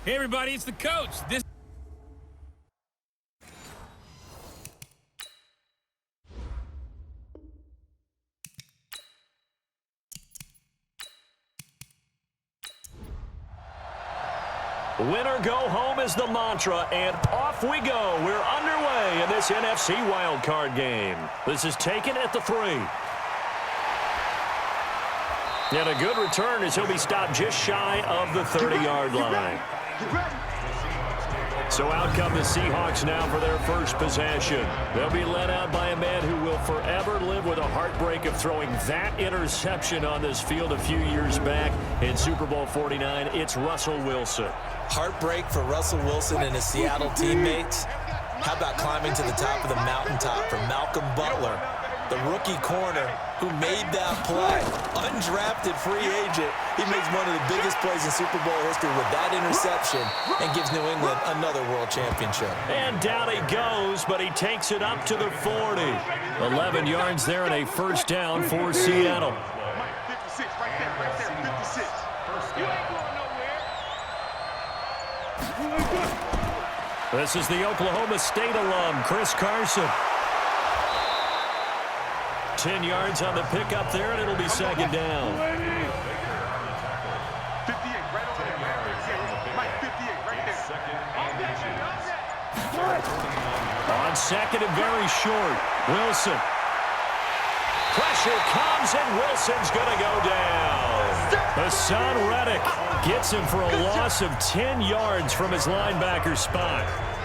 Hey, everybody, it's the coach. Winner go home is the mantra, and off we go. We're underway in this NFC wildcard game. This is taken at the 3. And a good return as he'll be stopped just shy of the 30-yard line. So out come the Seahawks now for their first possession. They'll be led out by a man who will forever live with a heartbreak of throwing that interception on this field a few years back in Super Bowl 49. It's Russell Wilson. Heartbreak for Russell Wilson and his Seattle teammates. How about climbing to the top of the mountaintop for Malcolm Butler, the rookie corner who made that play? Undrafted free agent. He makes one of the biggest plays in Super Bowl history with that interception and gives New England another world championship. And down he goes, but he takes it up to the 40. 11 yards there and a first down for Seattle. 56 right there, 56. You ain't going nowhere. This is the Oklahoma State alum, Chris Carson. 10 yards on the pickup there, and it'll be second down. 58 right over there. Mike, 58 right there. On second and very short, Wilson. Pressure comes, and Wilson's going to go down. Hassan Reddick gets him for a loss of 10 yards from his linebacker spot.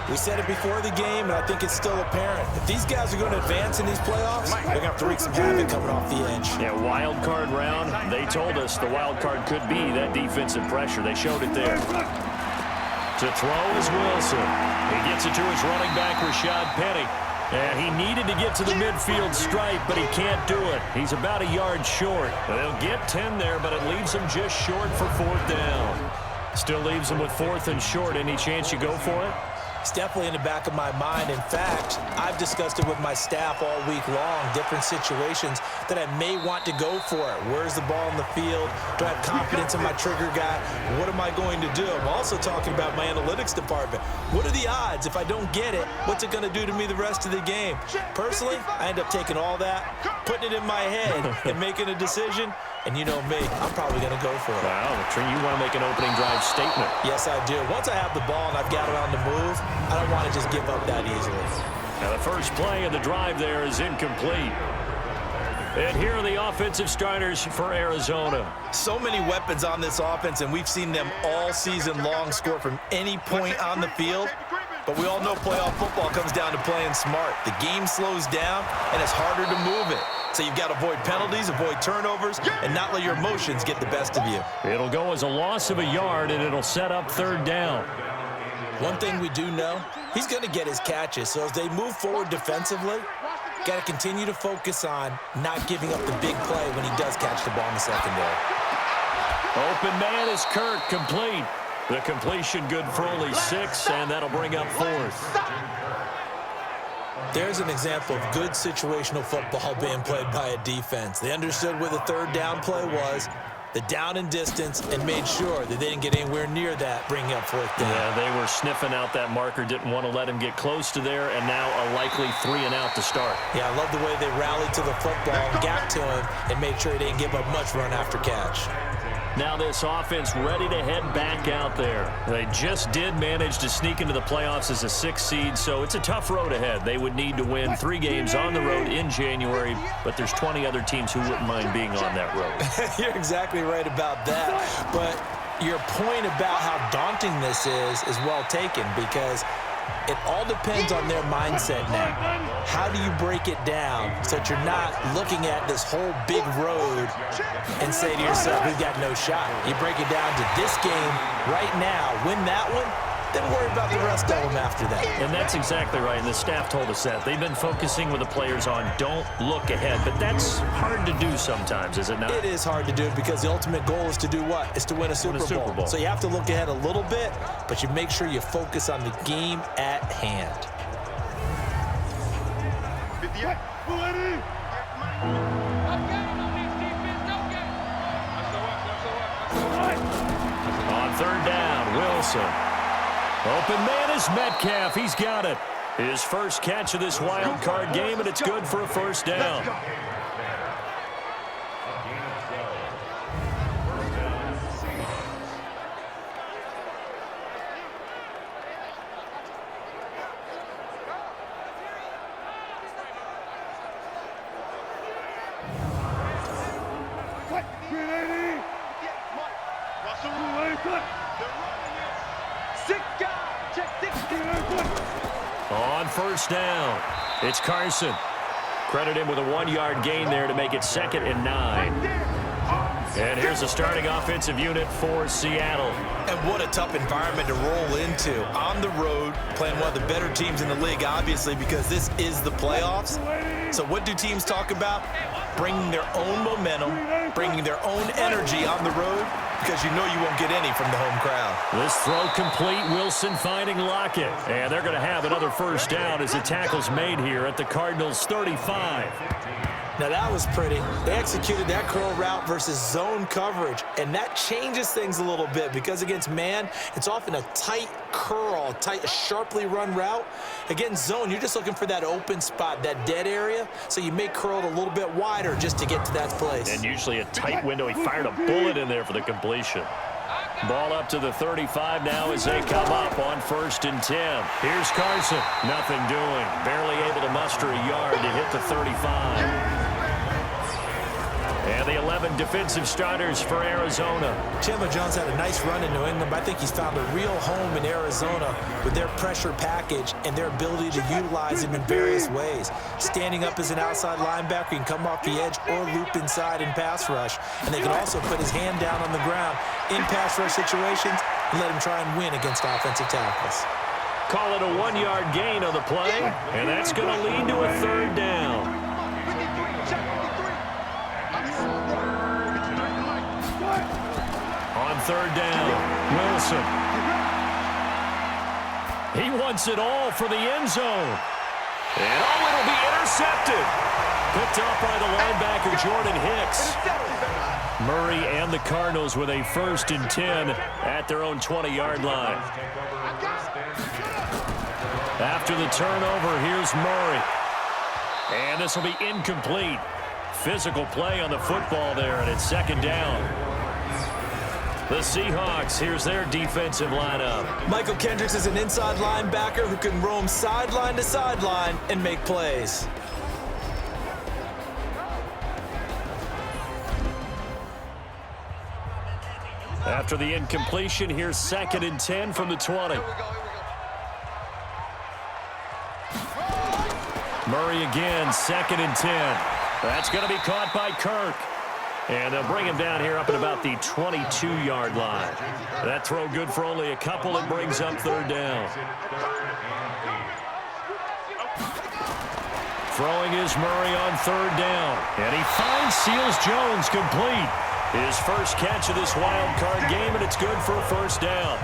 We said it before the game, and I think it's still apparent. If these guys are going to advance in these playoffs, they're going to have to wreak some havoc coming off the edge. Yeah, wild card round. They told us the wild card could be that defensive pressure. They showed it there. To throw is Wilson. He gets it to his running back, Rashad Penny. And he needed to get to the midfield stripe, but he can't do it. He's about a yard short. They'll get 10 there, but it leaves him just short for 4th down. Still leaves him with 4th and short. Any chance you go for it? It's definitely in the back of my mind. In fact, I've discussed it with my staff all week long, different situations that I may want to go for it. Where's the ball in the field? Do I have confidence in my trigger guy? What am I going to do? I'm also talking about my analytics department. What are the odds? If I don't get it, what's it going to do to me the rest of the game? Personally, I end up taking all that, putting it in my head, and making a decision. And you know me, I'm probably going to go for it. Wow, you want to make an opening drive statement. Yes, I do. Once I have the ball and I've got it on the move, I don't want to just give up that easily. Now the first play of the drive there is incomplete. And here are the offensive starters for Arizona. So many weapons on this offense, and we've seen them all season long score from any point on the field. But we all know playoff football comes down to playing smart. The game slows down, and it's harder to move it. So you've got to avoid penalties, avoid turnovers, and not let your emotions get the best of you. It'll go as a loss of a yard, and it'll set up 3rd down. One thing we do know, he's going to get his catches. So as they move forward defensively, got to continue to focus on not giving up the big play when he does catch the ball in the secondary. Open man is Kirk, complete. The completion good for only 6, and that'll bring up 4th. There's an example of good situational football being played by a defense. They understood where the 3rd down play was, the down and distance, and made sure that they didn't get anywhere near that, bringing up 4th down. Yeah, they were sniffing out that marker, didn't want to let him get close to there, and now a likely 3 and out to start. Yeah, I love the way they rallied to the football, got to him, and made sure he didn't give up much run after catch. Now this offense ready to head back out there. They just did manage to sneak into the playoffs as a 6th seed, so it's a tough road ahead. They would need to win 3 games on the road in January, but there's 20 other teams who wouldn't mind being on that road. You're exactly right about that, but your point about how daunting this is well taken, because it all depends on their mindset now. How do you break it down so that you're not looking at this whole big road and say to yourself, we've got no shot? You break it down to this game right now, win that one, then worry about the rest of them after that. And that's exactly right, and the staff told us that. They've been focusing with the players on don't look ahead, but that's hard to do sometimes, is it not? It is hard to do because the ultimate goal is to do what? Is to win a Super Bowl. So you have to look ahead a little bit, but you make sure you focus on the game at hand. 58. On 3rd down, Wilson. Open man is Metcalf. He's got it. His first catch of this wild card game, and it's good for a first down. On first down, it's Carson. Credit him with a 1-yard gain there to make it 2nd and 9. And here's the starting offensive unit for Seattle. And what a tough environment to roll into. On the road, playing one of the better teams in the league, obviously, because this is the playoffs. So what do teams talk about? Bringing their own momentum, bringing their own energy on the road, because you know you won't get any from the home crowd. This throw complete, Wilson finding Lockett. And they're going to have another first down as the tackle's made here at the Cardinals' 35. Now that was pretty. They executed that curl route versus zone coverage, and that changes things a little bit because against man, it's often a tight curl, tight, sharply run route. Against zone, you're just looking for that open spot, that dead area, so you may curl it a little bit wider just to get to that place. And usually a tight window. He fired a bullet in there for the completion. Ball up to the 35 now as they come up on 1st and 10. Here's Carson. Nothing doing. Barely able to muster a yard to hit the 35. And the 11 defensive starters for Arizona. Chandler Jones had a nice run in New England, but I think he's found a real home in Arizona with their pressure package and their ability to utilize him in various ways. Standing up as an outside linebacker, he can come off the edge or loop inside in pass rush. And they can also put his hand down on the ground in pass rush situations and let him try and win against offensive tackles. Call it a 1-yard gain on the play, and that's going to lead to a 3rd down. On 3rd down, Wilson. He wants it all for the end zone. And it'll be intercepted. Picked up by the linebacker, Jordan Hicks. Murray and the Cardinals with a 1st and 10 at their own 20-yard line. After the turnover, here's Murray. And this will be incomplete. Physical play on the football there, and it's 2nd down. The Seahawks, here's their defensive lineup. Michael Kendricks is an inside linebacker who can roam sideline to sideline and make plays. After the incompletion, here's 2nd and 10 from the 20. Murray again, 2nd and 10. That's going to be caught by Kirk. And they'll bring him down here up at about the 22-yard line. That throw good for only a couple. It brings up 3rd down. Throwing is Murray on 3rd down. And he finds Seals Jones complete. His first catch of this wild card game, and it's good for a 1st down.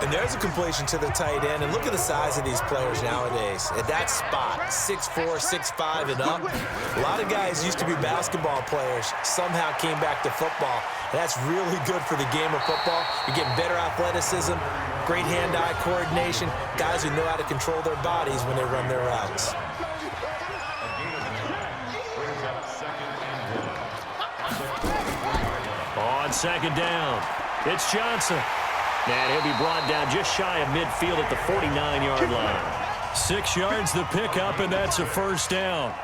And there's a completion to the tight end. And look at the size of these players nowadays. At that spot, 6'4", 6'5", and up. A lot of guys used to be basketball players, somehow came back to football. And that's really good for the game of football. You're getting better athleticism, great hand-eye coordination, guys who know how to control their bodies when they run their routes. On 2nd down, it's Johnson. And he'll be brought down just shy of midfield at the 49-yard line. 6 yards the pickup, and that's a 1st down.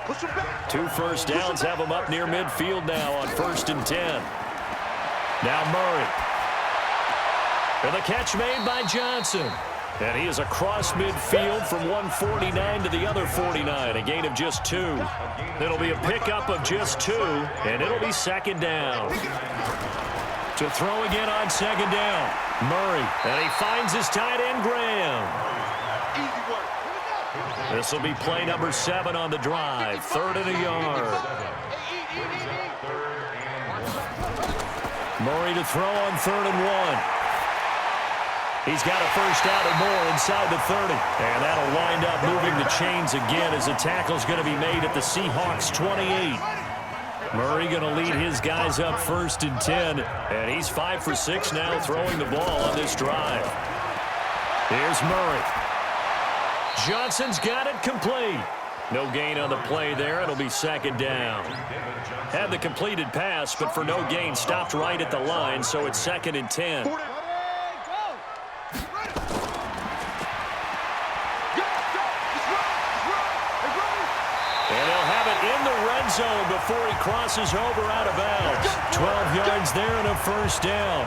2 first downs have him up near midfield now on 1st and 10. Now Murray. And the catch made by Johnson. And he is across midfield from 149 to the other 49, a gain of just 2. It'll be a pickup of just 2, and it'll be 2nd down. To throw again on 2nd down. Murray, and he finds his tight end, Graham. This will be play number 7 on the drive. 3rd and a yard. Murray to throw on 3rd and 1. He's got a first down and more inside the 30. And that'll wind up moving the chains again as the tackle's going to be made at the Seahawks 28. Murray going to lead his guys up 1st and 10. And he's 5 for 6 now throwing the ball on this drive. Here's Murray. Johnson's got it complete. No gain on the play there. It'll be 2nd down. Had the completed pass, but for no gain, stopped right at the line, so it's 2nd and 10. And they'll have it in the red zone before he crosses over out of bounds. 12 yards there and a 1st down.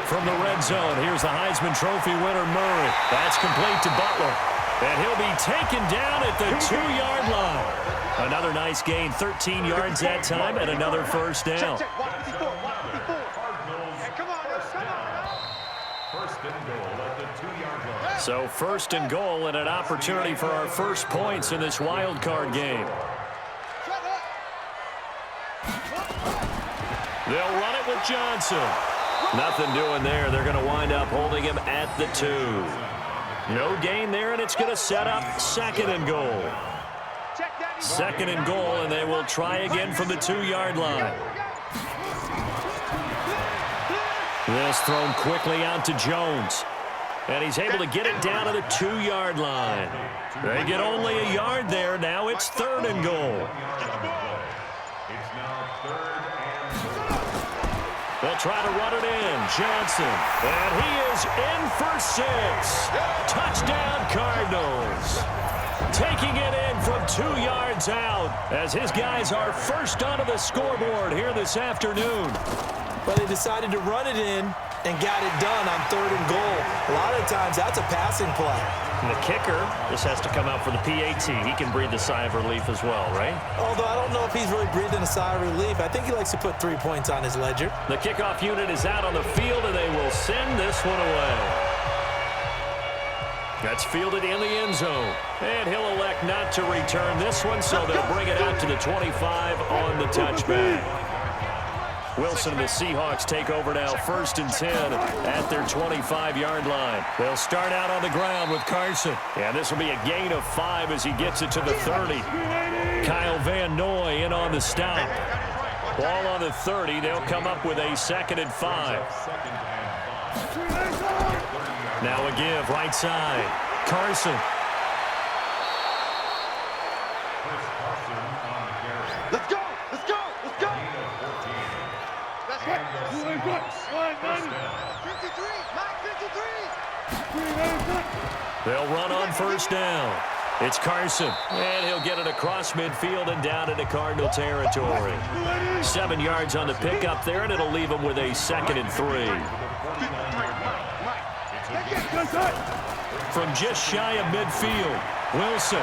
From the red zone, here's the Heisman Trophy winner, Murray. That's complete to Butler. And he'll be taken down at the 2-yard line. Another nice gain, 13 yards that time, and another 1st down. So 1st and goal and an opportunity for our first points in this wild card game. They'll run it with Johnson. Nothing doing there. They're going to wind up holding him at the 2. No gain there, and it's going to set up 2nd and goal. 2nd and goal, and they will try again from the 2-yard line. This thrown quickly out to Jones. And he's able to get it down to the 2-yard line. They get only a yard there. Now it's 3rd and goal. They'll try to run it in. Johnson. And he is in for 6. Touchdown, Cardinals. Taking it in from 2 yards out as his guys are first onto the scoreboard here this afternoon. But they decided to run it in and got it done on 3rd and goal. A lot of times that's a passing play. And the kicker, this has to come out for the PAT. He can breathe a sigh of relief as well, right? Although I don't know if he's really breathing a sigh of relief. I think he likes to put 3 points on his ledger. The kickoff unit is out on the field, and they will send this one away. That's fielded in the end zone. And he'll elect not to return this one, so they'll bring it out to the 25 on the touchback. Wilson and the Seahawks take over now 1st and 10 at their 25-yard line. They'll start out on the ground with Carson. And this will be a gain of 5 as he gets it to the 30. Kyle Van Noy in on the stop. Ball on the 30. They'll come up with a 2nd and 5. Now a give right side. Carson. Let's go! Let's go! Let's go! That's right. 53! They'll run on 1st down. It's Carson, and he'll get it across midfield and down into Cardinal territory. 7 yards on the pickup there, and it'll leave him with a 2nd and 3. From just shy of midfield, Wilson.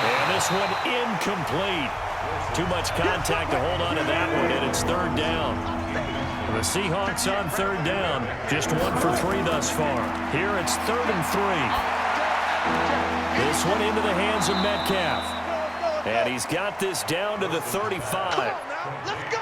And this one incomplete. Too much contact to hold on to that one, and it's 3rd down. The Seahawks on 3rd down, just 1 for 3 thus far. Here it's 3rd and 3. This one into the hands of Metcalf. And he's got this down to the 35. Let's go!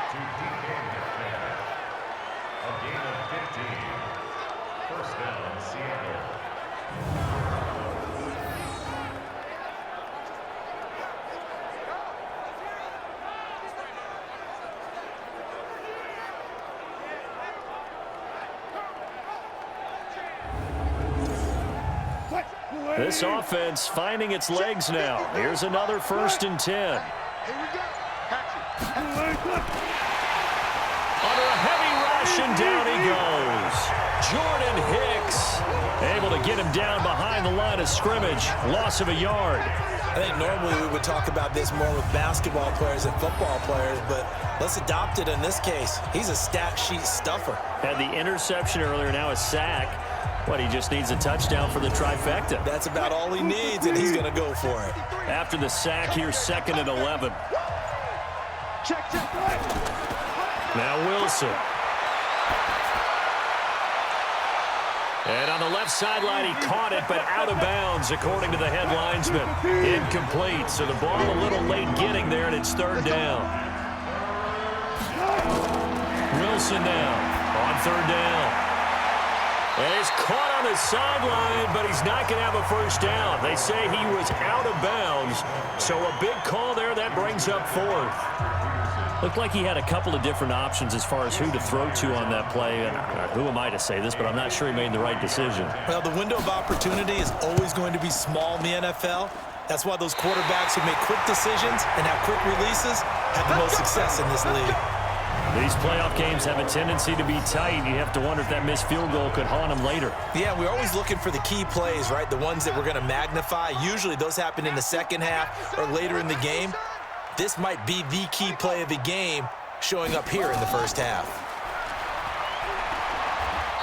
This offense finding its legs now. Here's another 1st and 10. Here we go. Under a heavy rush, and down he goes. Jordan Hicks able to get him down behind the line of scrimmage. Loss of a yard. I think normally we would talk about this more with basketball players and football players, but let's adopt it in this case. He's a stat sheet stuffer. Had the interception earlier, now a sack. But he just needs a touchdown for the trifecta. That's about all he needs, and he's going to go for it. After the sack, here's 2nd and 11. Check. Now Wilson. And on the left sideline, he caught it, but out of bounds, according to the head linesman. Incomplete, so the ball a little late getting there, and it's 3rd down. Wilson now on 3rd down. And he's caught on the sideline, but he's not going to have a first down. They say he was out of bounds, so a big call there. That brings up fourth. Looked like he had a couple of different options as far as who to throw to on that play. And who am I to say this, but I'm not sure he made the right decision. Well, the window of opportunity is always going to be small in the NFL. That's why those quarterbacks who make quick decisions and have quick releases have the most success in this league. These playoff games have a tendency to be tight. You have to wonder if that missed field goal could haunt them later. Yeah, we're always looking for the key plays, right? The ones that we're going to magnify. Usually those happen in the second half or later in the game. This might be the key play of the game showing up here in the first half.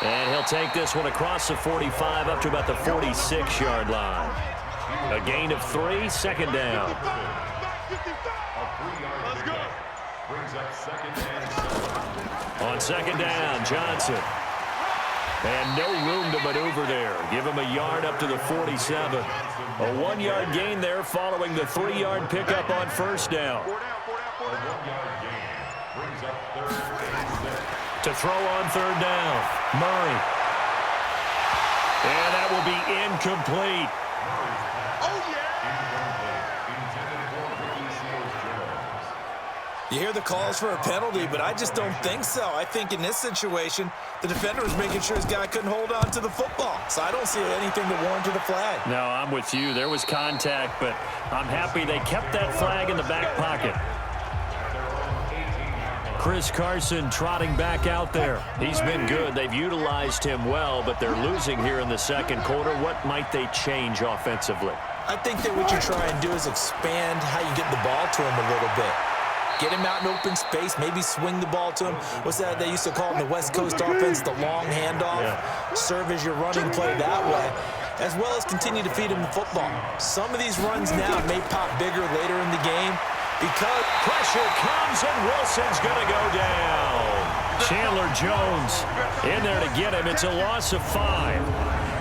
And he'll take this one across the 45 up to about the 46-yard line. A gain of 3, second down. Let's go. On second down, Johnson. And no room to maneuver there. Give him a yard up to the 47. A 1-yard gain there following the 3-yard pickup on first down. To throw on third down, Murray. And that will be incomplete. You hear the calls for a penalty, but I just don't think so. I think in this situation, the defender was making sure his guy couldn't hold on to the football. So I don't see anything to warrant to the flag. No, I'm with you. There was contact, but I'm happy they kept that flag in the back pocket. Chris Carson trotting back out there. He's been good. They've utilized him well, but they're losing here in the second quarter. What might they change offensively? I think that what you try and do is expand how you get the ball to him a little bit. Get him out in open space, maybe swing the ball to him. What's that they used to call in the West Coast offense, the long handoff? Yeah. Serve as your running play that way, as well as continue to feed him the football. Some of these runs now may pop bigger later in the game because pressure comes and Wilson's going to go down. Chandler Jones in there to get him. It's a loss of 5.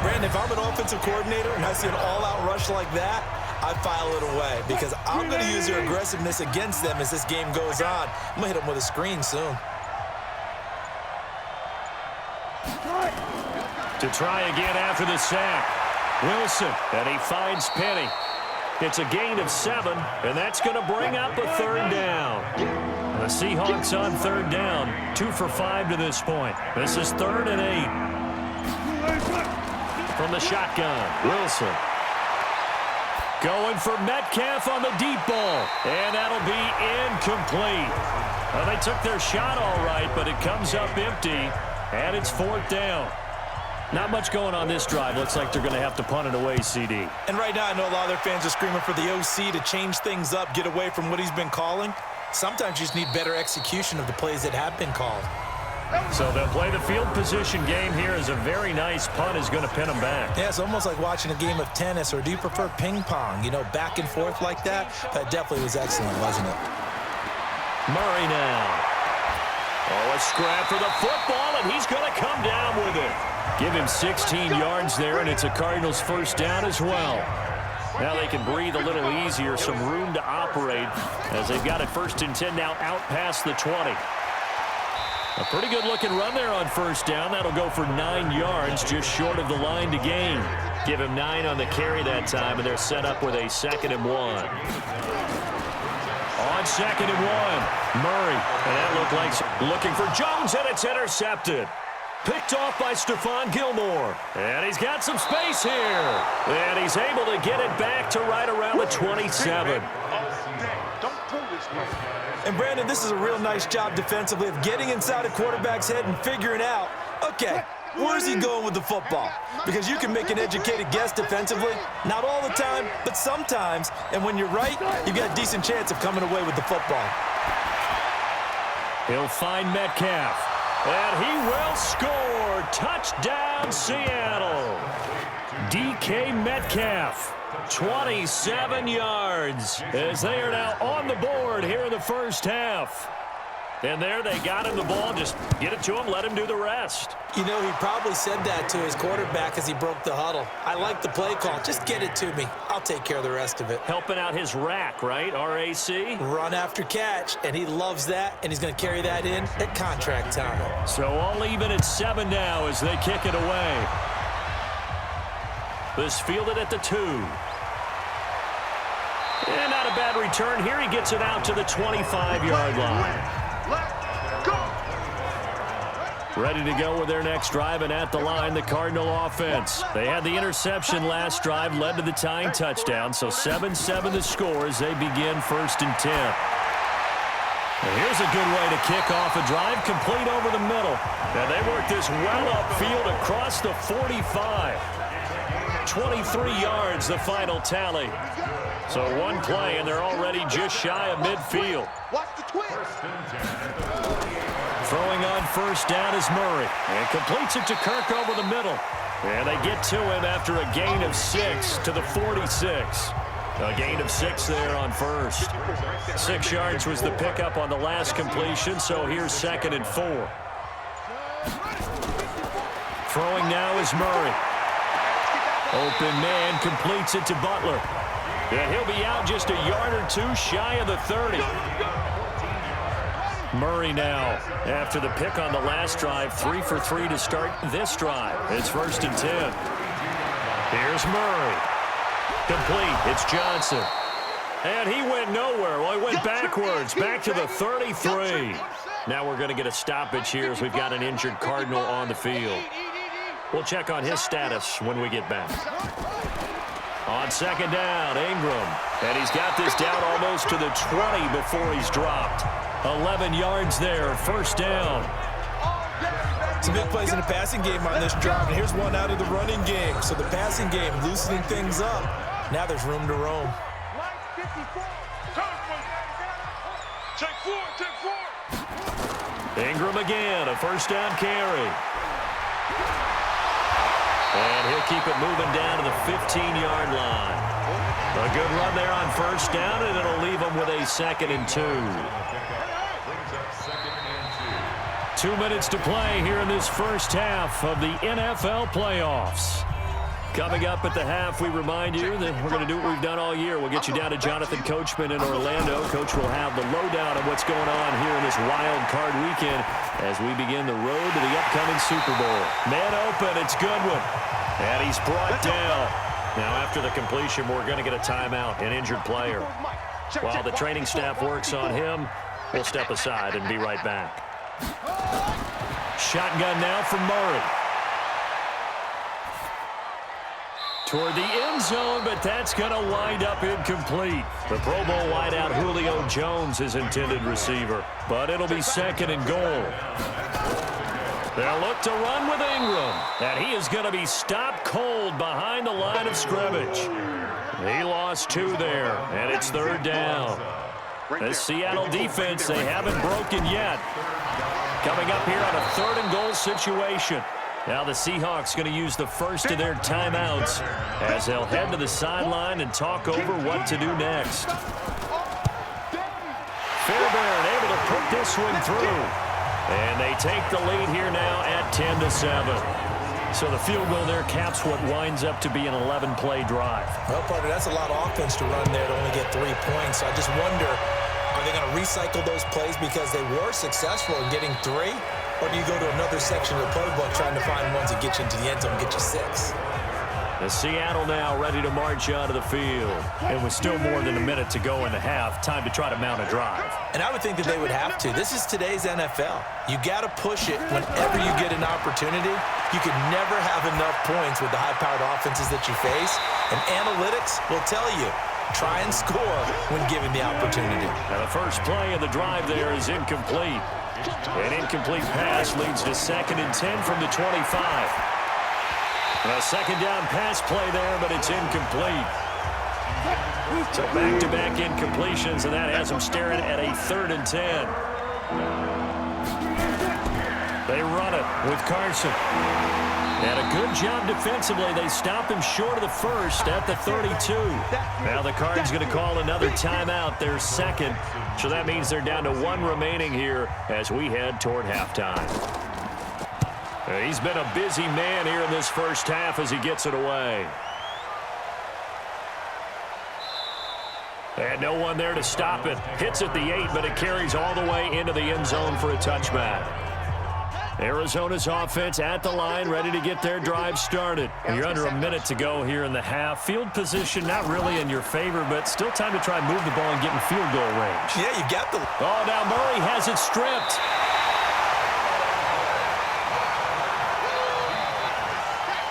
Brandon, if I'm an offensive coordinator and I see an all-out rush like that, I file it away because I'm going to use their aggressiveness against them as this game goes on. I'm going to hit them with a screen soon. To try again after the sack. Wilson, and he finds Penny. It's a gain of 7, and that's going to bring up a third down. The Seahawks on third down, 2 for 5 to this point. This is 3rd and 8. From the shotgun, Wilson. Going for Metcalf on the deep ball. And that'll be incomplete. Well, they took their shot all right, but it comes up empty. And it's 4th down. Not much going on this drive. Looks like they're going to have to punt it away, CD. And right now, I know a lot of their fans are screaming for the OC to change things up, get away from what he's been calling. Sometimes you just need better execution of the plays that have been called. So they'll play the field position game here as a very nice punt is going to pin them back. Yeah, it's almost like watching a game of tennis, or do you prefer ping pong? You know, back and forth like that? That definitely was excellent, wasn't it? Murray now. Oh, a scrap for the football, and he's going to come down with it. Give him 16 yards there, and it's a Cardinals first down as well. Now they can breathe a little easier, some room to operate as they've got it 1st and 10 now out past the 20. A pretty good-looking run there on first down. That'll go for 9 yards, just short of the line to gain. Give him 9 on the carry that time, and they're set up with a 2nd and 1. On 2nd and 1, Murray. And that looked like looking for Jones, and it's intercepted. Picked off by Stephon Gilmore. And he's got some space here. And he's able to get it back to right around the 27. And, Brandon, this is a real nice job defensively of getting inside a quarterback's head and figuring out, okay, where's he going with the football? Because you can make an educated guess defensively. Not all the time, but sometimes. And when you're right, you've got a decent chance of coming away with the football. He'll find Metcalf. And he will score. Touchdown, Seattle. DK Metcalf. 27 yards as they are now on the board here in the first half. And there they got him the ball. Just get it to him, let him do the rest. You know, he probably said that to his quarterback as he broke the huddle. I like the play call. Just get it to me. I'll take care of the rest of it. Helping out his rack, right? RAC? Run after catch, and he loves that, and he's going to carry that in at contract time. So all even at 7 now as they kick it away. This fielded at the 2. And not a bad return here. He gets it out to the 25-yard line. Ready to go with their next drive, and at the line, the Cardinal offense. They had the interception last drive, led to the tying touchdown, so 7-7 the score as they begin 1st and 10. And here's a good way to kick off a drive, complete over the middle. And they work this well upfield across the 45. 23 yards, the final tally. So one play, and they're already just shy of midfield. Watch the twist. Throwing on 1st down is Murray. And completes it to Kirk over the middle. And they get to him after a gain of 6 to the 46. A gain of 6 there on 1st. 6 yards was the pickup on the last completion, so here's 2nd and 4. Throwing now is Murray. Open man completes it to Butler. And he'll be out just a yard or 2 shy of the 30. Murray now, after the pick on the last drive, 3 for 3 to start this drive. It's 1st and 10. Here's Murray. Complete. It's Johnson. And he went nowhere. Well, he went backwards, back to the 33. Now we're going to get a stoppage here as we've got an injured Cardinal on the field. We'll check on his status when we get back. On 2nd down, Ingram. And he's got this down almost to the 20 before he's dropped. 11 yards there, 1st down. Some big plays in the passing game on this drive, and here's one out of the running game. So the passing game loosening things up. Now there's room to roam. Take 4. Ingram again, a 1st down carry. And he'll keep it moving down to the 15-yard line. A good run there on 1st down, and it'll leave him with a 2nd and 2. 2 minutes to play here in this first half of the NFL playoffs. Coming up at the half, we remind you that we're going to do what we've done all year. We'll get you down to Jonathan Coachman in Orlando. Coach will have the lowdown of what's going on here in this wild card weekend as we begin the road to the upcoming Super Bowl. Man open, it's Goodwin. And he's brought down. Now after the completion, we're going to get a timeout, an injured player. While the training staff works on him, we'll step aside and be right back. Shotgun now from Murray. Toward the end zone, but that's going to wind up incomplete. The Pro Bowl wideout Julio Jones is intended receiver, but it'll be 2nd and goal. They'll look to run with Ingram, and he is going to be stopped cold behind the line of scrimmage. He lost 2 there, and it's 3rd down. The Seattle defense, they haven't broken yet. Coming up here on a 3rd and goal situation. Now the Seahawks going to use the first of their timeouts as they'll head to the sideline and talk over what to do next. Fairbairn able to put this one through. And they take the lead here now at 10-7. So the field goal there caps what winds up to be an 11-play drive. Well, partner, that's a lot of offense to run there to only get 3 points. So I just wonder, are they going to recycle those plays because they were successful in getting 3? Or do you go to another section of the playbook trying to find ones that get you into the end zone and get you 6? The Seattle now ready to march onto the field. And with still more than a minute to go in the half, time to try to mount a drive. And I would think that they would have to. This is today's NFL. You got to push it whenever you get an opportunity. You can never have enough points with the high-powered offenses that you face. And analytics will tell you, try and score when given the opportunity. Now the first play of the drive there is incomplete. An incomplete pass leads to 2nd and 10 from the 25. A 2nd down pass play there, but it's incomplete. So back-to-back incompletions, and that has them staring at a 3rd and 10. They run it. with Carson. And a good job defensively. They stop him short of the first at the 32. Now the Cards going to call another timeout, their second. So that means they're down to 1 remaining here as we head toward halftime. He's been a busy man here in this first half as he gets it away. And no one there to stop it. Hits at the 8, but it carries all the way into the end zone for a touchback. Arizona's offense at the line, ready to get their drive started. You're under a minute to go here in the half. Field position not really in your favor, but still time to try and move the ball and get in field goal range. Yeah, you got the... Oh, now Murray has it stripped.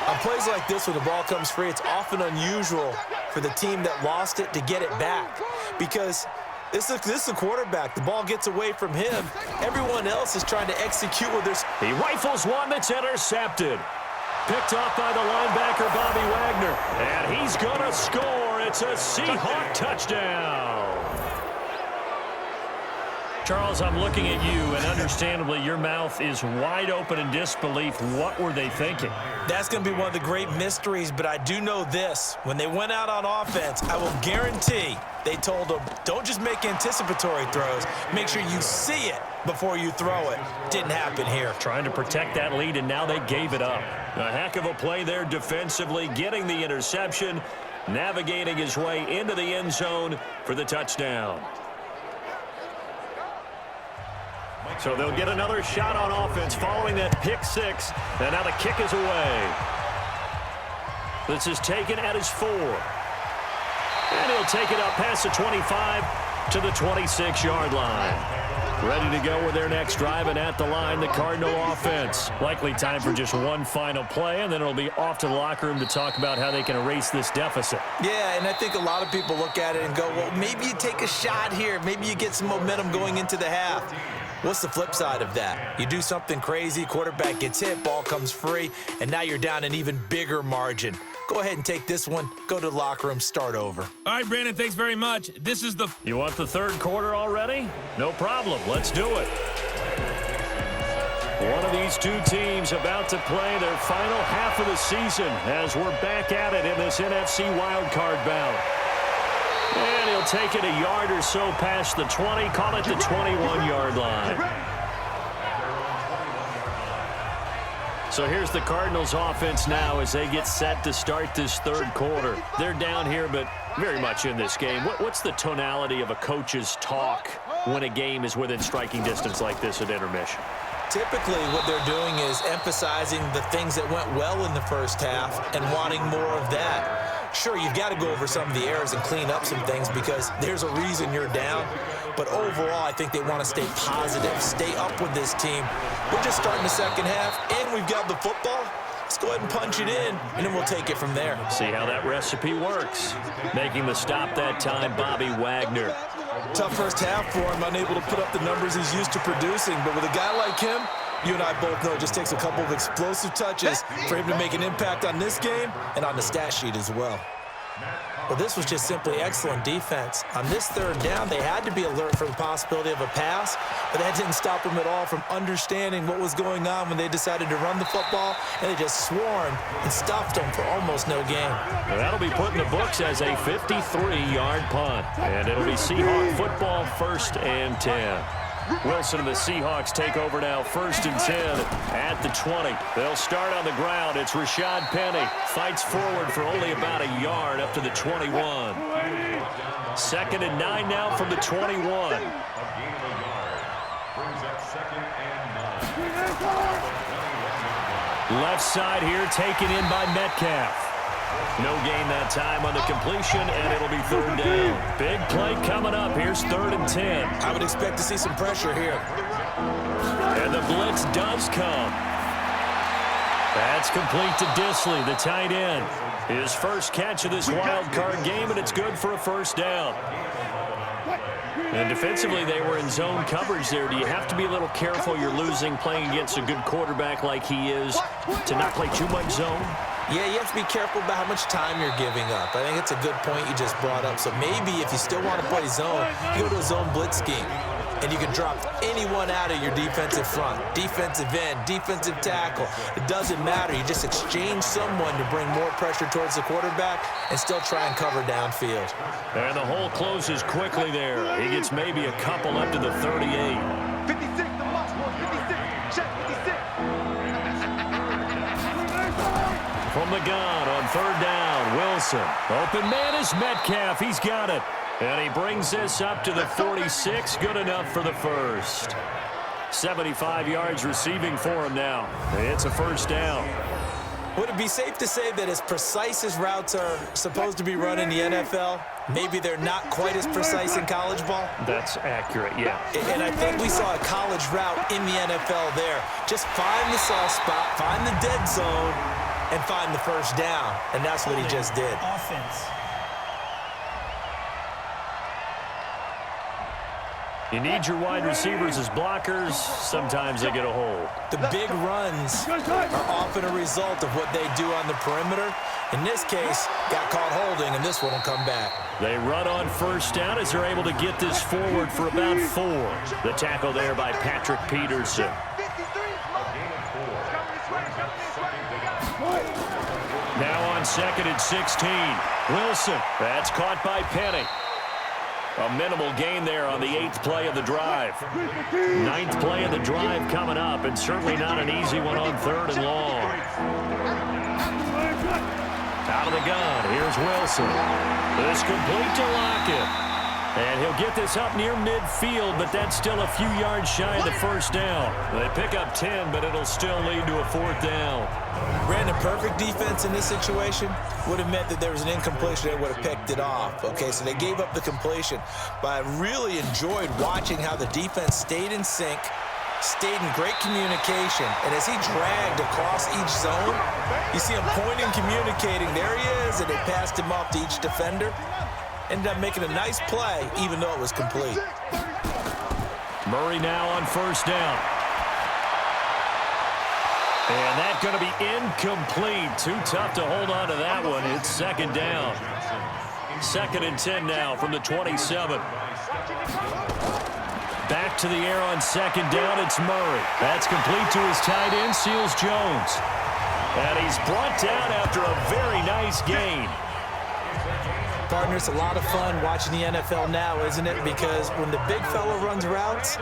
On plays like this where the ball comes free, it's often unusual for the team that lost it to get it back because this is a quarterback. The ball gets away from him. Everyone else is trying to execute with their... He rifles one that's intercepted. Picked off by the linebacker, Bobby Wagner. And he's going to score. It's a Seahawk touchdown. Charles, I'm looking at you, and understandably, your mouth is wide open in disbelief. What were they thinking? That's going to be one of the great mysteries, but I do know this. When they went out on offense, I will guarantee they told them, don't just make anticipatory throws. Make sure you see it before you throw it. Didn't happen here. Trying to protect that lead, and now they gave it up. A heck of a play there defensively, getting the interception, navigating his way into the end zone for the touchdown. So they'll get another shot on offense following that pick six. And now the kick is away. This is taken at his 4. And he'll take it up past the 25 to the 26-yard line. Ready to go with their next drive, and at the line, the Cardinal offense. Likely time for just one final play, and then it'll be off to the locker room to talk about how they can erase this deficit. Yeah, and I think a lot of people look at it and go, well, maybe you take a shot here. Maybe you get some momentum going into the half. What's the flip side of that? You do something crazy, quarterback gets hit, ball comes free, and now you're down an even bigger margin. Go ahead and take this one, go to the locker room, start over. All right, Brandon, thanks very much. This is the... You want the third quarter already? No problem. Let's do it. One of these two teams about to play their final half of the season as we're back at it in this NFC wildcard bout. And he'll take it a yard or so past the 20, call it the 21-yard line. So here's the Cardinals offense now as they get set to start this third quarter. They're down here, but very much in this game. What's the tonality of a coach's talk when a game is within striking distance like this at intermission? Typically, what they're doing is emphasizing the things that went well in the first half and wanting more of that. Sure, you've got to go over some of the errors and clean up some things because there's a reason you're down. But overall, I think they want to stay positive, stay up with this team. We're just starting the second half, and we've got the football. Let's go ahead and punch it in, and then we'll take it from there. See how that recipe works. Making the stop that time, Bobby Wagner. Tough first half for him, unable to put up the numbers he's used to producing. But with a guy like him, you and I both know it just takes a couple of explosive touches for him to make an impact on this game and on the stat sheet as well. Well, this was just simply excellent defense. On this third down, they had to be alert for the possibility of a pass, but that didn't stop them at all from understanding what was going on when they decided to run the football, and they just swarmed and stuffed them for almost no gain. Well, that'll be put in the books as a 53-yard punt, and it'll be Seahawk football, 1st and 10. Wilson and the Seahawks take over now, 1st and 10 at the 20. They'll start on the ground. It's Rashad Penny. Fights forward for only about a yard up to the 21. 2nd and 9 now from the 21. Left side here taken in by Metcalf. No gain that time on the completion, and it'll be 3rd down. Big play coming up. Here's 3rd and 10. I would expect to see some pressure here. And the blitz does come. That's complete to Disley, the tight end. His first catch of this wild card game, and it's good for a 1st down. And defensively, they were in zone coverage there. Do you have to be a little careful? You're losing playing against a good quarterback like he is to not play too much zone? Yeah, you have to be careful about how much time you're giving up. I think it's a good point you just brought up. So maybe if you still want to play zone, you go to a zone blitz scheme. and you can drop anyone out of your defensive front, defensive end, defensive tackle. It doesn't matter. You just exchange someone to bring more pressure towards the quarterback and still try and cover downfield. And the hole closes quickly there. He gets maybe a couple up to the 38. 56, the box score, 56. Check 56. From the gun on third down, Wilson. Open man is Metcalf. He's got it. And he brings this up to the 46. Good enough for the first. 75 yards receiving for him now. It's a first down. Would it be safe to say that as precise as routes are supposed to be run in the NFL, maybe they're not quite as precise in college ball? That's accurate, yeah. And I think we saw a college route in the NFL there. Just find the soft spot, find the dead zone, and find the first down. And that's what he just did. Offense. You need your wide receivers as blockers. Sometimes they get a hold. The big runs are often a result of what they do on the perimeter. In this case, got caught holding, and this one will come back. They run on first down as they're able to get this forward for about 4. The tackle there by Patrick Peterson. Now on second and 16. Wilson. That's caught by Penny. A minimal gain there on the 8th play of the drive. 9th play of the drive coming up, and certainly not an easy one on third and long. Out of the gun, here's Wilson. This complete to Lockett. And he'll get this up near midfield, but that's still a few yards shy of the first down. They pick up 10, but it'll still lead to a 4th down. Brandon, perfect defense in this situation would have meant that there was an incompletion. They would have picked it off. Okay, so they gave up the completion. But I really enjoyed watching how the defense stayed in sync, stayed in great communication. And as he dragged across each zone, you see him pointing, communicating. There he is, and they passed him off to each defender. Ended up making a nice play, even though it was complete. Murray now on first down. And that's going to be incomplete. Too tough to hold on to that one. It's second down. 2nd and 10 now from the 27. Back to the air on second down. It's Murray. That's complete to his tight end, Seals Jones. And he's brought down after a very nice gain. Partner, it's a lot of fun watching the NFL now, isn't it? Because when the big fella runs routes,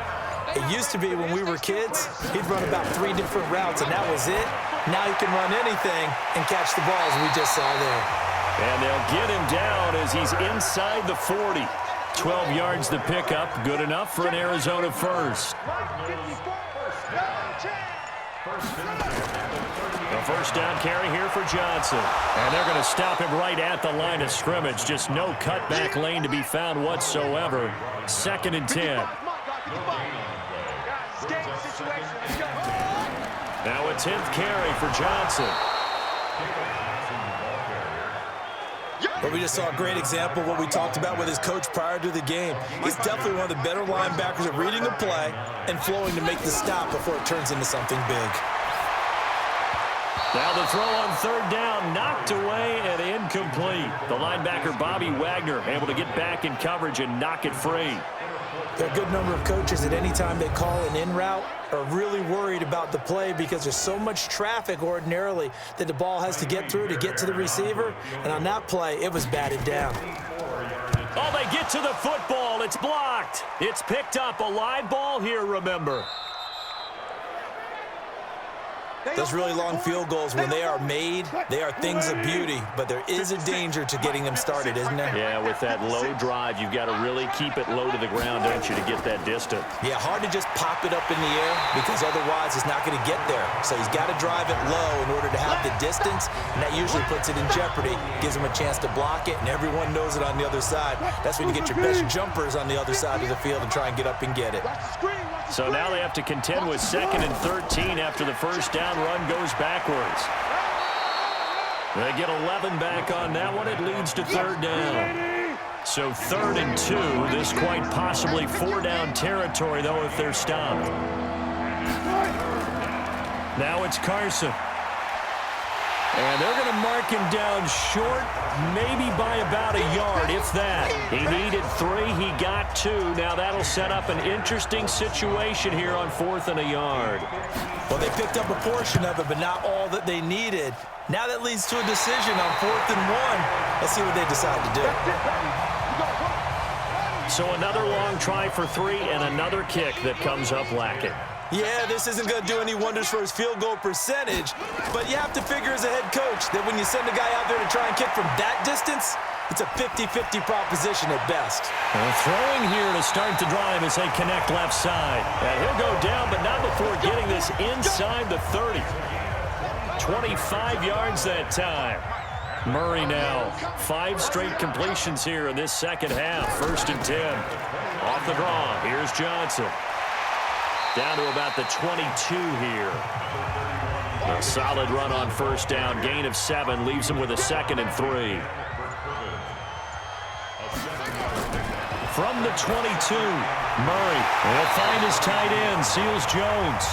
it used to be when we were kids, he'd run about 3 different routes, and that was it. Now he can run anything and catch the balls we just saw there. And they'll get him down as he's inside the 40. 12 yards the pickup, good enough for an Arizona first. A first down carry here for Johnson. And they're going to stop him right at the line of scrimmage. Just no cutback lane to be found whatsoever. 2nd and 10. Now a 10th carry for Johnson. But we just saw a great example of what we talked about with his coach prior to the game. He's definitely one of the better linebackers at reading the play and flowing to make the stop before it turns into something big. Now the throw on third down, knocked away and incomplete. The linebacker, Bobby Wagner, able to get back in coverage and knock it free. There are a good number of coaches that any time they call an in route are really worried about the play because there's so much traffic ordinarily that the ball has to get through to get to the receiver. And on that play, it was batted down. Oh, they get to the football. It's blocked. It's picked up. A live ball here, remember. Those really long field goals, when they are made, they are things of beauty, but there is a danger to getting them started, isn't there? Yeah, with that low drive, you've got to really keep it low to the ground, don't you, to get that distance. Yeah, hard to just pop it up in the air because otherwise it's not going to get there. So he's got to drive it low in order to have the distance, and that usually puts it in jeopardy, gives him a chance to block it, and everyone knows it on the other side. That's when you get your best jumpers on the other side of the field and try and get up and get it. So now they have to contend with 2nd and 13 after the first down run goes backwards. They get 11 back on that one. It leads to third down. So 3rd and 2. This quite possibly 4-down territory, though, if they're stopped. Now it's Carson. And they're going to mark him down short, maybe by about a yard, if that. He needed 3. He got 2. Now that'll set up an interesting situation here on 4th and a yard. Well, they picked up a portion of it, but not all that they needed. Now that leads to a decision on 4th and 1. Let's see what they decide to do. So another long try for 3 and another kick that comes up lacking. Yeah, this isn't going to do any wonders for his field goal percentage, but you have to figure as a head coach that when you send a guy out there to try and kick from that distance, it's a 50-50 proposition at best. Throwing here to start the drive as they connect left side. And he'll go down, but not before getting this inside the 30. 25 yards that time. Murray now. 5 straight completions here in this second half. 1st and 10. Off the draw. Here's Johnson. Down to about the 22 here. A solid run on 1st down. Gain of 7 leaves him with a 2nd and 3. From the 22, Murray will find his tight end, Seals Jones.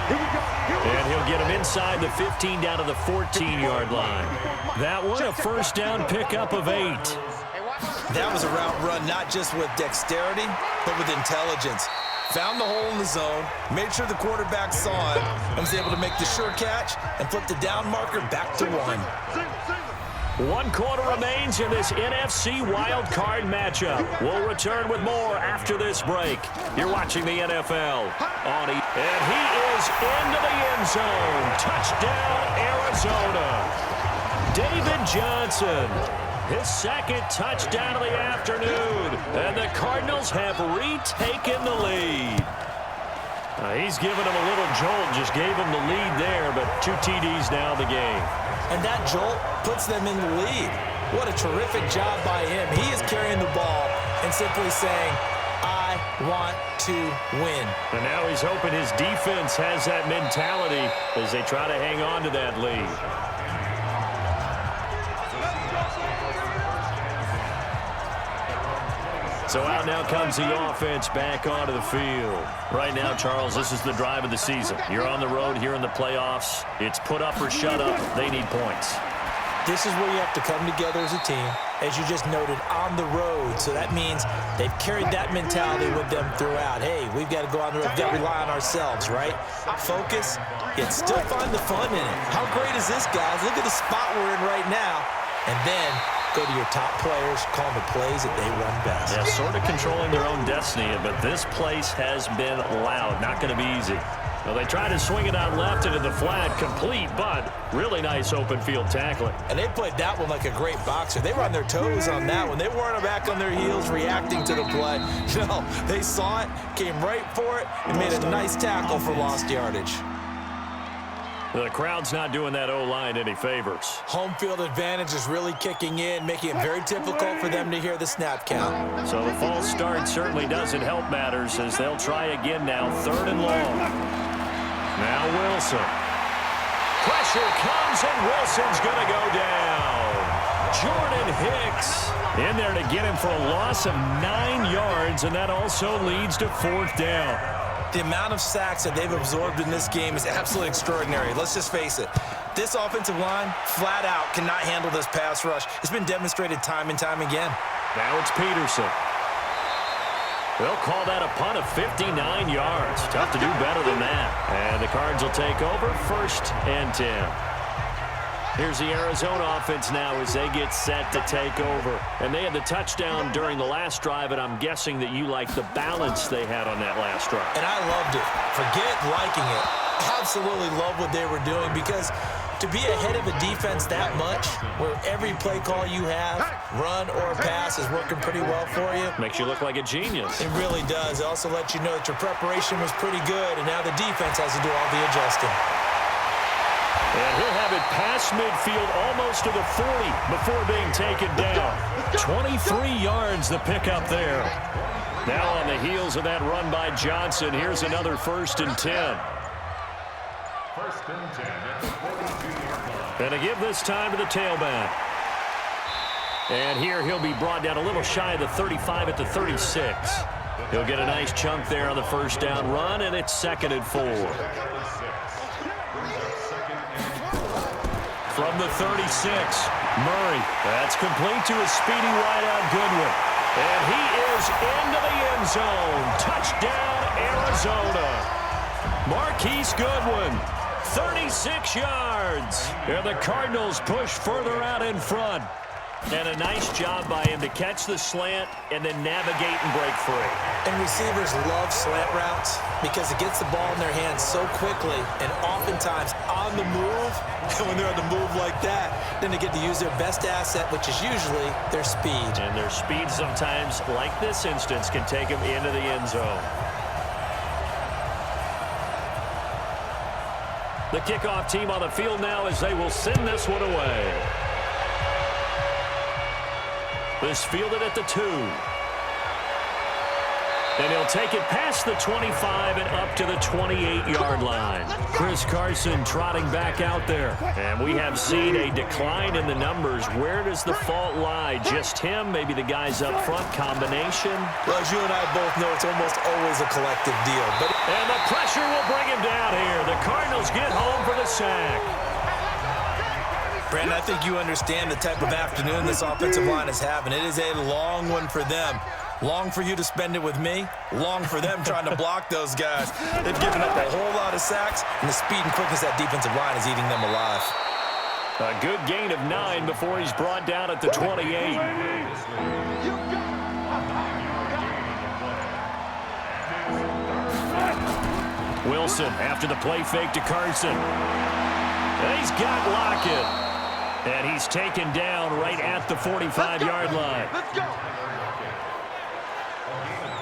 And he'll get him inside the 15 down to the 14-yard line. That one, a 1st down pickup of 8. That was a route run not just with dexterity, but with intelligence. Found the hole in the zone, made sure the quarterback saw it, and was able to make the sure catch and flip the down marker back to 1. 1 quarter remains in this NFC wild card matchup. We'll return with more after this break. You're watching the NFL on and he is into the end zone. Touchdown, Arizona. David Johnson, his 2nd touchdown of the afternoon, and the Cardinals have retaken the lead. He's given him a little jolt, just gave him the lead there, but 2 TDs now in the game. And that jolt puts them in the lead. What a terrific job by him. He is carrying the ball and simply saying, I want to win. And now he's hoping his defense has that mentality as they try to hang on to that lead. So out now comes the offense back onto the field. Right now, Charles, this is the drive of the season. You're on the road here in the playoffs. It's put up or shut up. They need points. This is where you have to come together as a team, as you just noted, on the road. So that means they've carried that mentality with them throughout. Hey, we've got to go on the road. We've got to rely on ourselves, right? Focus, yet still find the fun in it. How great is this, guys? Look at the spot we're in right now. And then go to your top players, call the plays that they run best. Yeah, sort of controlling their own destiny, but this place has been loud. Not going to be easy. Well, they try to swing it out left into the flat, complete, but really nice open field tackling. And they played that one like a great boxer. They were on their toes on that one. They weren't back on their heels reacting to the play. No, they saw it, came right for it, and made a nice tackle for lost yardage. The crowd's not doing that O-line any favors. Home field advantage is really kicking in, making it very difficult for them to hear the snap count. So the false start certainly doesn't help matters as they'll try again now, 3rd and long. Now Wilson. Pressure comes and Wilson's going to go down. Jordan Hicks in there to get him for a loss of 9 yards, and that also leads to 4th down. The amount of sacks that they've absorbed in this game is absolutely extraordinary. Let's just face it. This offensive line, flat out, cannot handle this pass rush. It's been demonstrated time and time again. Now it's Peterson. They'll call that a punt of 59 yards. Tough to do better than that. And the Cards will take over, 1st and 10. Here's the Arizona offense now as they get set to take over. And they had the touchdown during the last drive, and I'm guessing that you like the balance they had on that last drive. And I loved it. Forget liking it. Absolutely love what they were doing, because to be ahead of a defense that much, where every play call you have, run or pass, is working pretty well for you. Makes you look like a genius. It really does. It also lets you know that your preparation was pretty good, and now the defense has to do all the adjusting. And he'll have it past midfield almost to the 40 before being taken down. 23 yards the pickup there. Now on the heels of that run by Johnson, here's another 1st and 10. 1st and 10 at the 42-yard line. And to give this time to the tailback. And here he'll be brought down a little shy of the 35 at the 36. He'll get a nice chunk there on the 1st down run, and it's 2nd and 4. the 36. Murray, that's complete to his speedy wideout Goodwin. And he is into the end zone. Touchdown, Arizona. Marquise Goodwin, 36 yards. And the Cardinals push further out in front. And a nice job by him to catch the slant and then navigate and break free. And receivers love slant routes because it gets the ball in their hands so quickly and oftentimes on the move. And when they're on the move like that, then they get to use their best asset, which is usually their speed. And their speed sometimes, like this instance, can take them into the end zone. The kickoff team on the field now as they will send this one away. This fielded at the 2. And he'll take it past the 25 and up to the 28-yard line. Chris Carson trotting back out there. And we have seen a decline in the numbers. Where does the fault lie? Just him? Maybe the guys up front? Combination? Well, as you and I both know, it's almost always a collective deal. And the pressure will bring him down here. The Cardinals get home for the sack. Brandon, I think you understand the type of afternoon this offensive line is having. It is a long one for them. Long for you to spend it with me. Long for them trying to block those guys. They've given up a whole lot of sacks, and the speed and quickness of that defensive line is eating them alive. A good gain of 9 before he's brought down at the 28. Wilson after the play fake to Carson. And he's got Lockett. And he's taken down right at the 45-yard line. Let's go.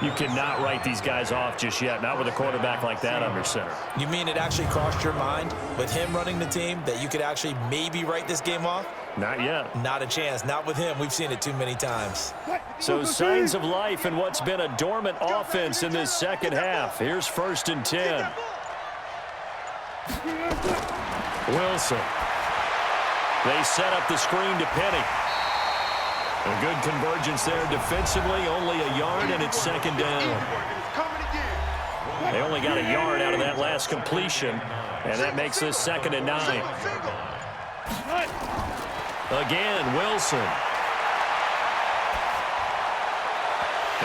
You cannot write these guys off just yet, not with a quarterback like that under center. You mean it actually crossed your mind with him running the team that you could actually maybe write this game off? Not yet. Not a chance. Not with him. We've seen it too many times. So signs of life in what's been a dormant offense in this second half. Here's 1st and 10. Wilson. They set up the screen to Penny. A good convergence there defensively, only a yard, and it's 2nd down. They only got a yard out of that last completion, and that makes this 2nd and 9. Again, Wilson.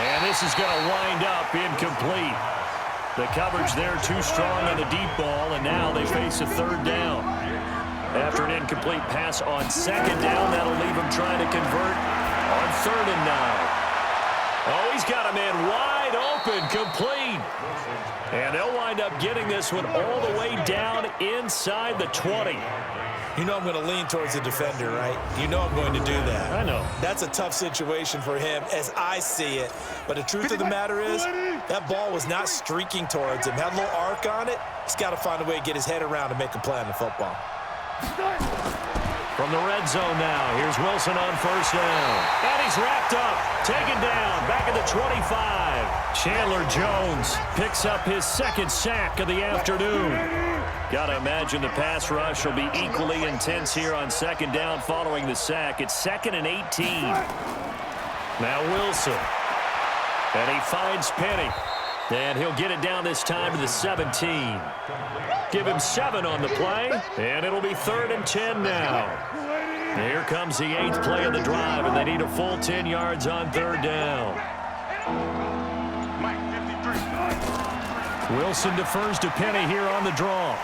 And this is going to wind up incomplete. The coverage there too strong on the deep ball, and now they face a 3rd down. After an incomplete pass on 2nd down, that'll leave him trying to convert on 3rd and 9. Oh, he's got a man wide open, complete. And they'll wind up getting this one all the way down inside the 20. You know I'm going to lean towards the defender, right? You know I'm going to do that. I know. That's a tough situation for him as I see it. But the truth of the matter is, that ball was not streaking towards him. Had a little arc on it. He's got to find a way to get his head around and make a play on the football. From the red zone now, here's Wilson on 1st down. And he's wrapped up, taken down, back at the 25. Chandler Jones picks up his 2nd sack of the afternoon. Got to imagine the pass rush will be equally intense here on 2nd down following the sack. It's 2nd and 18. Now Wilson. And he finds Penny. And he'll get it down this time to the 17. Give him 7 on the play, and it'll be 3rd and 10 now. Here comes the 8th play of the drive, and they need a full 10 yards on 3rd down. Wilson defers to Penny here on the draw.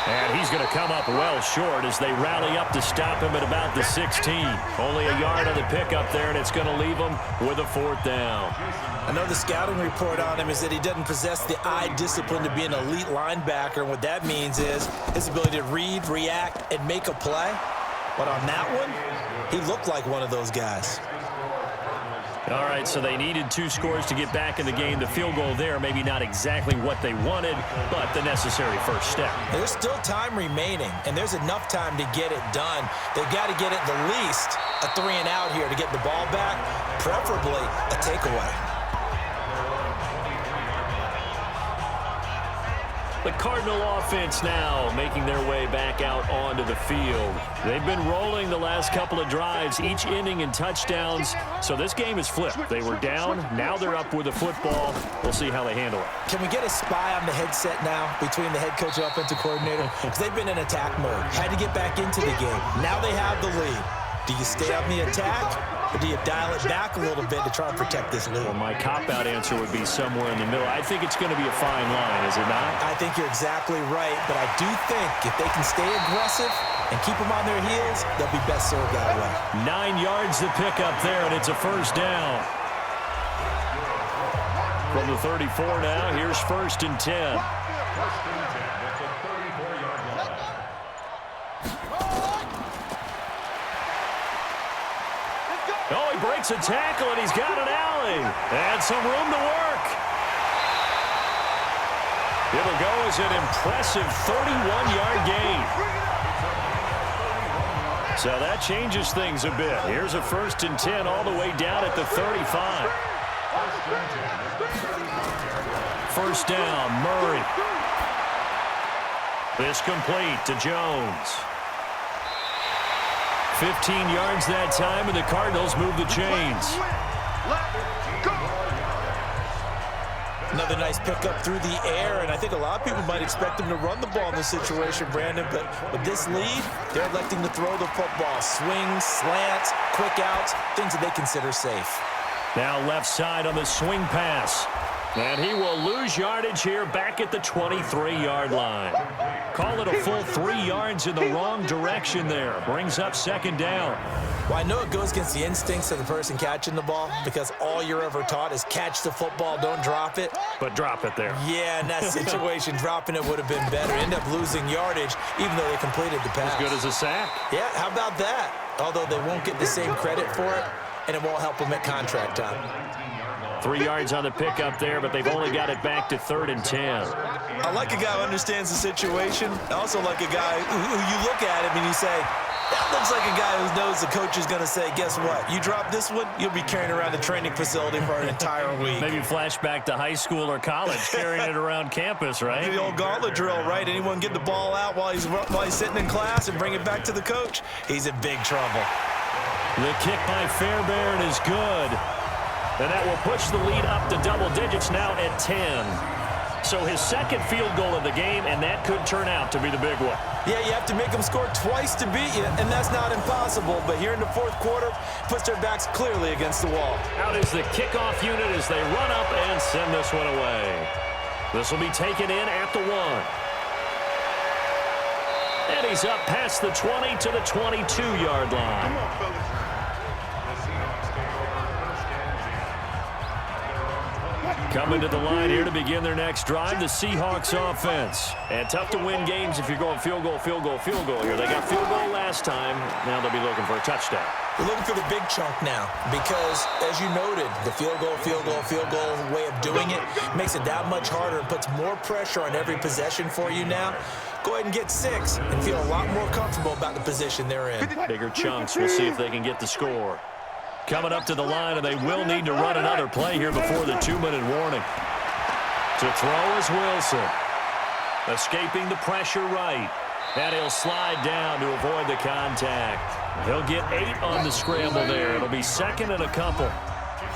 And he's going to come up well short as they rally up to stop him at about the 16. Only a yard on the pickup there, and it's going to leave him with a 4th down. I know the scouting report on him is that he doesn't possess the eye discipline to be an elite linebacker. And what that means is his ability to read, react, and make a play. But on that one, he looked like one of those guys. All right, so they needed 2 scores to get back in the game. The field goal there, maybe not exactly what they wanted, but the necessary first step. There's still time remaining, and there's enough time to get it done. They've got to get at the least a 3-and-out here to get the ball back, preferably a takeaway. The Cardinal offense now making their way back out onto the field. They've been rolling the last couple of drives, each ending in touchdowns. So this game is flipped. They were down. Now they're up with the football. We'll see how they handle it. Can we get a spy on the headset now between the head coach and offensive coordinator? Because they've been in attack mode. Had to get back into the game. Now they have the lead. Do you stay on the attack, or do you dial it back a little bit to try and protect this lead? Well, my cop-out answer would be somewhere in the middle. I think it's going to be a fine line, is it not? I think you're exactly right, but I do think if they can stay aggressive and keep them on their heels, they'll be best served that way. 9 yards to pick up there, and it's a first down. From the 34 now, here's 1st and 10. Oh, he breaks a tackle, and he's got an alley. And some room to work. It'll go as an impressive 31-yard gain. So that changes things a bit. Here's a 1st and 10 all the way down at the 35. First down, Murray. This complete to Jones. 15 yards that time, and the Cardinals move the chains. Another nice pickup through the air, and I think a lot of people might expect them to run the ball in this situation, Brandon, but with this lead, they're electing to throw the football. Swings, slants, quick outs, things that they consider safe. Now left side on the swing pass. And he will lose yardage here back at the 23-yard line. Call it a full 3 yards in the wrong direction there. Brings up 2nd down. Well, I know it goes against the instincts of the person catching the ball because all you're ever taught is catch the football, don't drop it. But drop it there. Yeah, in that situation, dropping it would have been better. End up losing yardage even though they completed the pass. As good as a sack. Yeah, how about that? Although they won't get the same credit for it, and it won't help them at contract time. 3 yards on the pickup there, but they've only got it back to 3rd and 10. I like a guy who understands the situation. I also like a guy who you look at him and you say, that looks like a guy who knows the coach is going to say, guess what? You drop this one, you'll be carrying around the training facility for an entire week. Maybe flashback to high school or college, carrying it around campus, right? The old gauntlet drill, right? Anyone get the ball out while he's sitting in class and bring it back to the coach? He's in big trouble. The kick by Fairbairn is good. And that will push the lead up to double digits now at 10. So his 2nd field goal of the game, and that could turn out to be the big one. Yeah, you have to make them score twice to beat you, and that's not impossible. But here in the 4th quarter, puts their backs clearly against the wall. Out is the kickoff unit as they run up and send this one away. This will be taken in at the 1. And he's up past the 20 to the 22-yard line. Come on, fellas. Coming to the line here to begin their next drive, the Seahawks offense. And tough to win games if you're going field goal, field goal, field goal here. They got field goal last time. Now they'll be looking for a touchdown. We're looking for the big chunk now because, as you noted, the field goal way of doing it makes it that much harder and puts more pressure on every possession for you now. Go ahead and get 6 and feel a lot more comfortable about the position they're in. Bigger chunks. We'll see if they can get the score. Coming up to the line, and they will need to run another play here before the 2-minute warning. To throw is Wilson. Escaping the pressure right. And he'll slide down to avoid the contact. He'll get 8 on the scramble there. It'll be 2nd and a couple.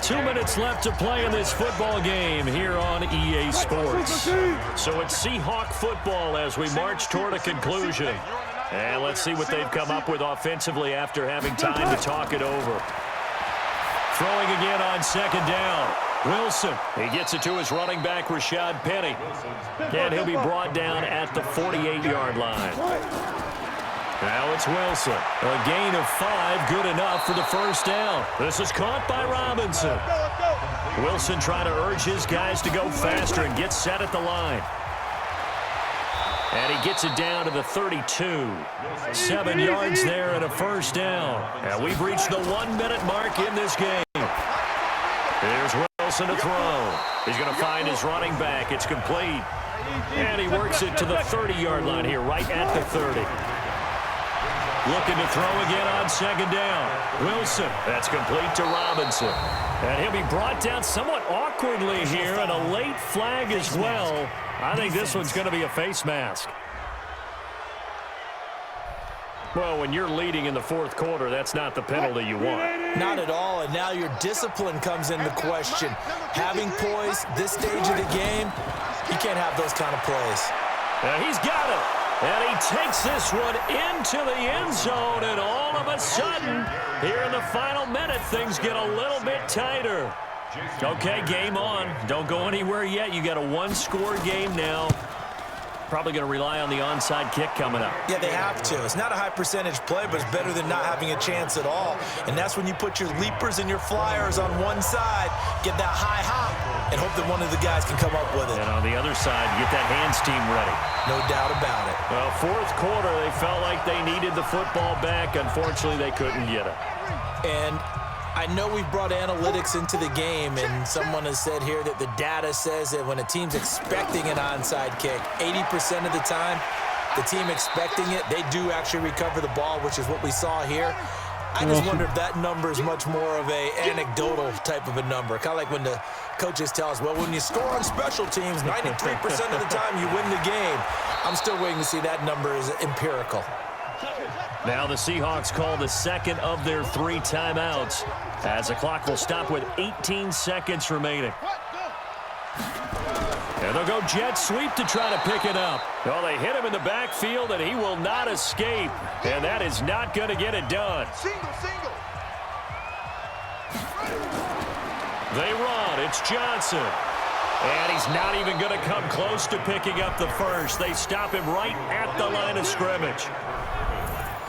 2 minutes left to play in this football game here on EA Sports. So it's Seahawk football as we march toward a conclusion. And let's see what they've come up with offensively after having time to talk it over. Throwing again on 2nd down. Wilson, he gets it to his running back, Rashad Penny. And he'll be brought down at the 48-yard line. Now it's Wilson. A gain of 5, good enough for the first down. This is caught by Robinson. Wilson trying to urge his guys to go faster and get set at the line. And he gets it down to the 32. 7 yards there and a first down. And we've reached the 1-minute mark in this game. Here's Wilson to throw. He's going to find his running back. It's complete. And he works it to the 30-yard line here, right at the 30. Looking to throw again on second down. Wilson, that's complete to Robinson. And he'll be brought down somewhat awkwardly here, and a late flag as well. I think this one's going to be a face mask. Well, when you're leading in the fourth quarter, that's not the penalty you want. Not at all, and now your discipline comes into question. Having poise this stage of the game, you can't have those kind of plays. He's got it, and he takes this one into the end zone, and all of a sudden, here in the final minute, things get a little bit tighter. Okay, game on. Don't go anywhere yet. You got a one-score game now. Probably going to rely on the onside kick coming up. Yeah, they have to. It's not a high percentage play, but it's better than not having a chance at all. And that's when you put your leapers and your flyers on one side, get that high hop, and hope that one of the guys can come up with it. And on the other side, get that hands team ready. No doubt about it. Well, fourth quarter, they felt like they needed the football back. Unfortunately, they couldn't get it. And I know we've brought analytics into the game, and someone has said here that the data says that when a team's expecting an onside kick, 80% of the time, the team expecting it, they do actually recover the ball, which is what we saw here. I just wonder if that number is much more of a anecdotal type of a number. Kind of like when the coaches tell us, well, when you score on special teams, 93% of the time you win the game. I'm still waiting to see that number is empirical. Now the Seahawks call the second of their 3 timeouts as the clock will stop with 18 seconds remaining. And they'll go jet sweep to try to pick it up. Well, they hit him in the backfield, and he will not escape. And that is not going to get it done. Single. They run. It's Johnson. And he's not even going to come close to picking up the first. They stop him right at the line of scrimmage.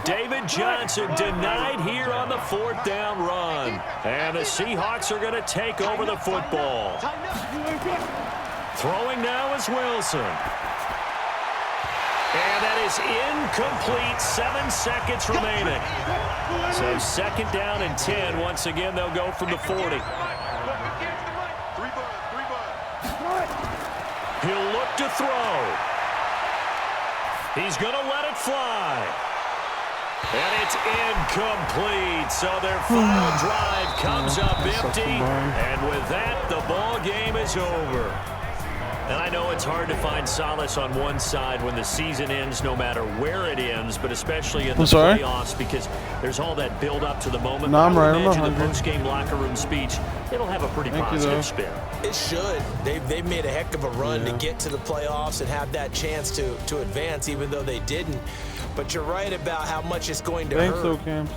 David Johnson denied here on the 4th down run. And the Seahawks are going to take over the football. Throwing now is Wilson. And that is incomplete. 7 seconds remaining. So second down and 10. Once again, they'll go from the 40. He'll look to throw. He's going to let it fly. And it's incomplete. So their final drive comes up empty. And with that, the ball game is over. And I know it's hard to find solace on one side when the season ends, no matter where it ends, but especially in the playoffs, because there's all that build up to the moment. No, I'm right. Imagine the post-game locker room speech. It'll have a pretty positive spin. It should. They've made a heck of a run to get to the playoffs and have that chance to advance, even though they didn't. But you're right about how much it's going to hurt. Thanks, though, Cam.